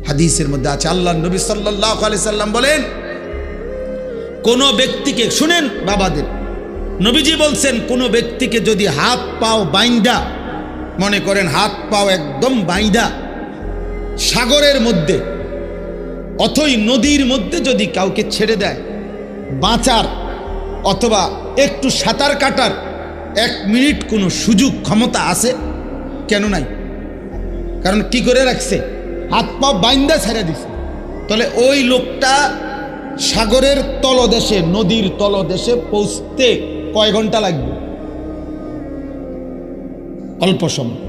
হাদিসের মধ্যে আছে, আল্লাহর নবী সাল্লাল্লাহু আলাইহি সাল্লাম বলেন, কোন ব্যক্তিকে, শুনেন বাবাদের, নবীজি বলছেন কোন ব্যক্তিকে যদি হাত পাও বাইন্দা, মনে করেন হাত পাও একদম বাইন্দা সাগরের মধ্যে অথই নদীর মধ্যে যদি কাউকে ছেড়ে দেয়, বাঁচার অথবা একটু সাঁতার কাটার 1 মিনিট কোনো সুযোগ ক্ষমতা আছে? কেন নাই? কারণ কি করে রাখছে? হাত পা বাইন্দা ছেড়ে দিছে। তাহলে ওই লোকটা সাগরের তলদেশে, নদীর তলদেশে পৌঁছতে কয় ঘন্টা লাগবে? অল্প সময়,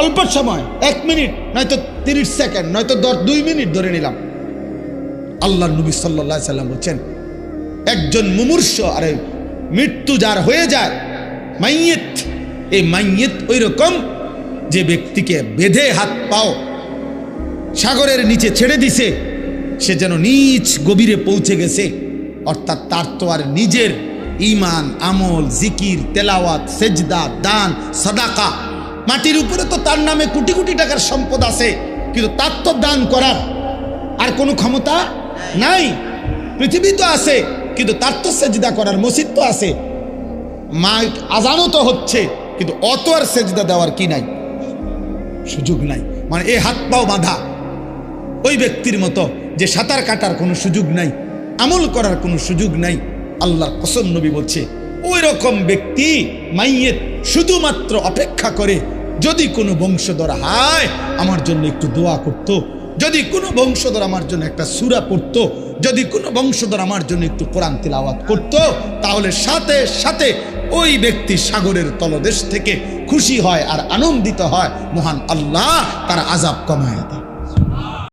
অল্প সময়, 1 মিনিট, নয়তো 30 সেকেন্ড, নয়তো 2 মিনিট ধরে নিলাম। আল্লাহর নবী সাল্লাল্লাহু আলাইহি সাল্লাম বলছেন, একজন মুমূর্ষ, আরে মৃত্যু যার হয়ে যায়, মাইয়িত, এই মাইয়িত ওই রকম যে ব্যক্তিকে বেঁধে হাত পাও সাগরের নিচে ছেড়ে দিছে, সে যেন নিচ গভীরে পৌঁছে গেছে। অর্থাৎ তার তো আর নিজের ঈমান, আমল, জিকির, তেলাওয়াত, সেজদা, দান, সাদাকা, মাটির উপরে তো তার নামে কোটি কোটি টাকার সম্পদ আছে, কিন্তু তার তো দান করার আর কোনো ক্ষমতা নাই। পৃথিবী তো আছে, কিন্তু তার তো সেজদা করার, মসজিদ তো আছে, মাইক আজানও তো হচ্ছে, কিন্তু অত আর সেজদা দেওয়ার কি নাই, সুযোগ নাই। মানে এই হাত পাও বাঁধা ওই ব্যক্তির মতো যে সাঁতার কাটার কোনো সুযোগ নাই, আমল করার কোনো সুযোগ নাই। আল্লাহর কসম, নবী বলছে ওই রকম ব্যক্তি মাইয়িত, শুধুমাত্র অপেক্ষা করে যদি কোনো বংশধর হায় আমার জন্য একটু দোয়া করত, যদি কোনো বংশধর আমার জন্য একটা সূরা পড়তো, যদি কোনো বংশধর আমার জন্য একটু কোরআন তিলাওয়াত করত, তাহলে সাথে সাথে ওই ব্যক্তি সাগরের তলদেশ থেকে খুশি হয় আর আনন্দিত হয়, মহান আল্লাহ তার আযাব কমায় দেয়।